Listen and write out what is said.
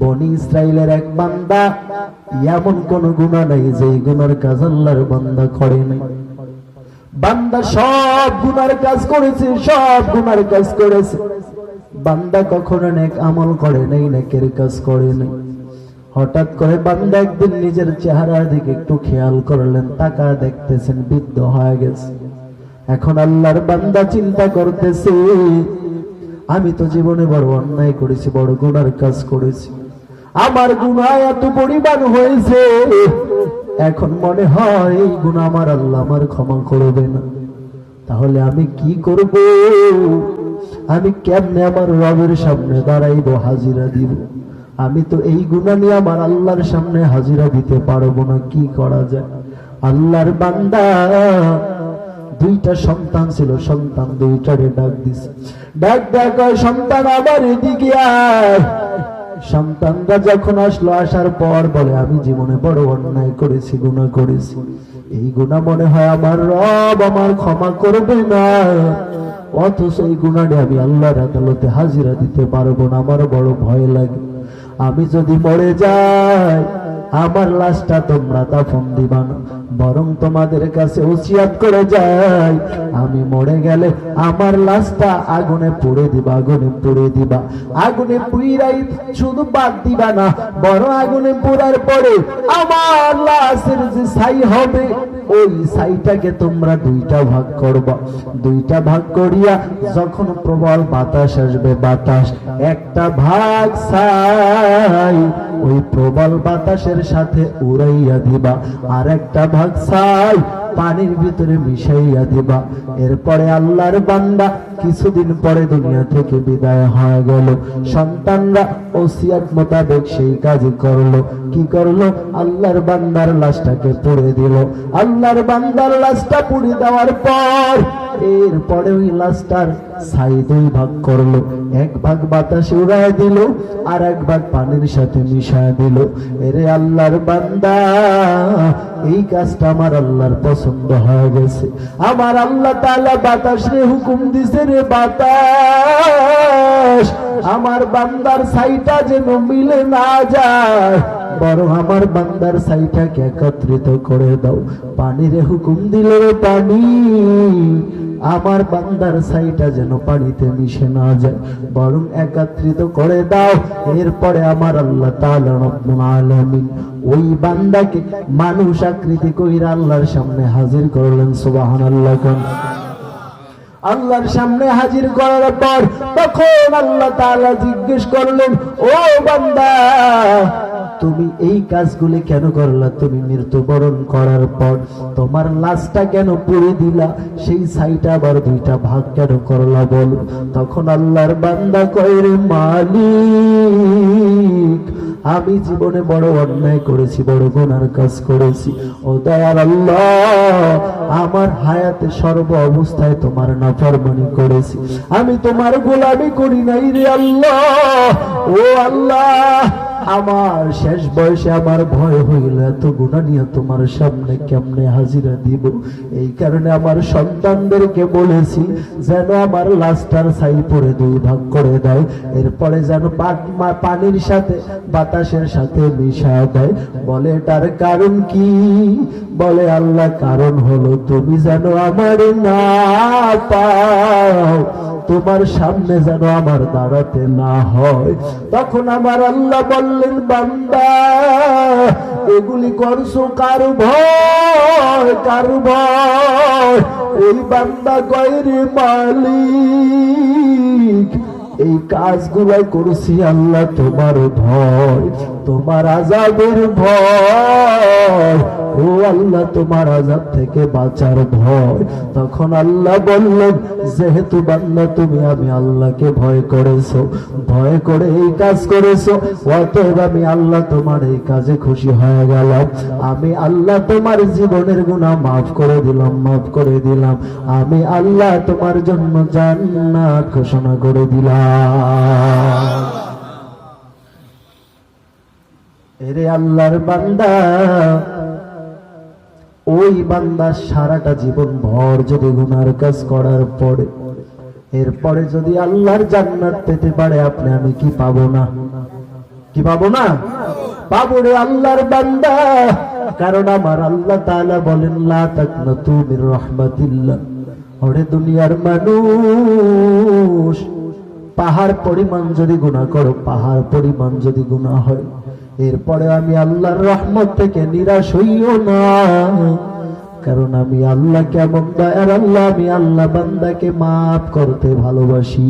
বনি ইসরাইলের এক বান্দা এমন কোন গুনাহ নাই যে গুনার কাজ আল্লাহর বান্দা করে নাই। বান্দা সব গুনার কাজ করেছে, সব গুনার কাজ করেছে, বান্দা কখনো নেক আমল করে নাই, নেকের কাজ করে নাই। হঠাৎ করে বান্দা একদিন নিজের চেহারার দিকে একটু খেয়াল করলেন, তাকা দেখতেছেন বৃদ্ধ হয়ে গেছে। এখন আল্লাহর বান্দা চিন্তা করতেছে, আমি তো জীবনে বড় অন্যায় করেছি, বড় গুনার কাজ করেছি, আমার গুনাহ এত পরিমাণ হয়েছে, এখন মনে হয় এই গুনাহ আমার আল্লাহ আমার ক্ষমা করবে না। তাহলে আমি কি করব? আমি কেমনে আমার রবের সামনে দাঁড়াইব, হাজিরা দিব? আমি তো এই গুনাহ নিয়ে আমার আল্লাহর সামনে হাজিরা দিতে পারবো না, কি করা যায়? আল্লাহর বান্দা দুইটা সন্তান ছিল, সন্তান দুইটারে ডাক দিছে, ডাক ডাক সন্তান আমার এদিকে আয়। সন্তানরা যখন আসলো, আসার পর বলে, আমি জীবনে বড় অন্যায় করেছি, গুনাহ করেছি, এই গুনাহ মনে হয় আমার রব আমার ক্ষমা করবে না, অথচ এই গুনাহটা আমি আল্লাহর আদালতে হাজিরা দিতে পারবো না, আমার বড় ভয় লাগে। আমি যদি মরে যাই, আমার লাশটা তোমরা দাফন দিবা না, বরং তোমাদের কাছে ওসিয়াত করে যাই, আমি মরে গেলে আমার লাশটা আগুনে পুড়ে দিবা, আগুনে পুড়ে দিবা, আগুনে পুড়াই শুধু বাদ দিবা না, বড় আগুনে পোড়ার পরে আমার লাশের যে ছাই হবে, ওই ছাইটাকে তোমরা দুইটা ভাগ করবা। দুইটা ভাগ করিয়া যখন প্রবল বাতাস আসবে, বাতাস একটা ভাগ ছাই ওই প্রবল বাতাসের সাথে উড়াইয়া দিবা, আর একটা ভাগ ছাই পানির ভিতরে মিশাইয়া দিবা। এরপরে আল্লাহর বান্দা কিছুদিন পরে দুনিয়া থেকে বিদায় হয়ে গেল। সন্তানরা ওসিয়ত মোতাবেক সেই কাজই করলো। কি করলো? আল্লাহর বান্দার লাশটাকে পুড়ে দিল। আল্লাহর বান্দার লাশটা পুড়ে দেওয়ার পর এরপরে ওই লাশটার ছাই দুই ভাগ করলো। এক ভাগ বাতাসে উড়ায় দিল, আর এক ভাগ পানির সাথে মিশায় দিল। এরে আল্লাহর বান্দা, এই কাজটা আমার আল্লাহর পছন্দ হয়ে গেছে। আমার আল্লাহ তাআলা বাতাসে হুকুম দিছে, রে বাতাস, আমার বান্দার ছাইটা যেন মিলে না যায়, বরং আমার বান্দার ছাইটাকে একত্রিত করে দাও। পানিরে হুকুম দিল, রে পানি, আমার বান্দার ছাইটা যেন পানিতে মিশে না যায়, বরং একত্রিত করে দাও। এরপরে আমার আল্লাহ তাআলা রব্বুল আলামিন ওই বান্দাকে মানুষ আকৃতি কইরা আল্লাহর সামনে হাজির করলেন। সুবহানাল্লাহ। আল্লাহর সামনে হাজির করার পর তখন আল্লাহ তাআলা জিজ্ঞেস করলেন, ও বান্দা, তুমি এই কাজগুলি কেন করলা? তুমি মৃত্যুবরণ করার পর তোমার লাশটা কেন পুড়ে দিলা? সেই ছাইটা আবার দুইটা ভাগ কেন করলা বলো? তখন আল্লাহর বান্দা কয়, রে মালিক, আমি জীবনে বড় অন্যায় করেছি, বড় গুনার কাজ করেছি। ও দয়ার আল্লাহ, আমার হায়াতে সর্ব অবস্থায় তোমার নাফরমানি করেছি, আমি তোমার গোলামি করি নাই রে আল্লাহ। ও আল্লাহ, আমার শেষ বয়সে আমার ভয় হইল, এত গুনাহ নিয়ে তোমার সামনে কেমনে হাজিরা দিব। এই কারণে আমার সন্তানদেরকে বলেছি যেন আমার লাশটার ছাই পড়ে দুই ভাগ করে দেয়, এরপরে যেন পানির সাথে বাতাসের সাথে মিশা দেয়। বলে এটার কারণ কি? বলে আল্লাহ, কারণ হলো তুমি যেন আমার না পাও, তোমার সামনে যেন আমার দাঁড়াতে না হয়। তখন আমার আল্লাহ বললেন, বান্দা, এগুলি করছো কার ভয়? কার ভয়? ওই বান্দা কয়, রে মালিক, এই কাজগুলো করছি আল্লাহ তোমার ভয়, তোমার আযাবের ভয়। ও আল্লাহ, তোমার আযাব থেকে বাঁচার ভয়। তখন আল্লাহ বললেন, যেহেতু বান্দা তুমি আমি আল্লাহকে ভয় করেছো, ভয় করে এই কাজ করেছো, অতএব আমি আল্লাহ তোমার এই কাজে খুশি হয়ে গেলাম। আমি আল্লাহ তোমার জীবনের গুনাহ মাফ করে দিলাম, মাফ করে দিলাম। আমি আল্লাহ তোমার জন্য জান্নাত ঘোষণা করে দিলাম। এরে আল্লাহর বান্দা, ওই বান্দা সারাটা জীবন ভর যদি গুনার কাজ করার পরে এরপরে যদি আল্লাহর জান্নাত পেতে পারে, আপনি আমি কি পাবো না? কি পাবো না? পাবো রে আল্লাহর বান্দা। কারণ আমার আল্লাহ তাআলা বলেন লা তাকনাতু মির রাহমাতিল্লাহ। ওরে দুনিয়ার মানুষ, পাহাড় পরিমাণ যদি গুনাহ করো, পাহাড় পরিমাণ যদি গুনাহ হয়, এরপরে আমি আল্লাহর রহমত থেকে নিরাশ হইও না। কারণ আমি আল্লাহ কেমন দয়ার আল্লাহ, আমি আল্লাহ বান্দাকে মাফ করতে ভালোবাসি।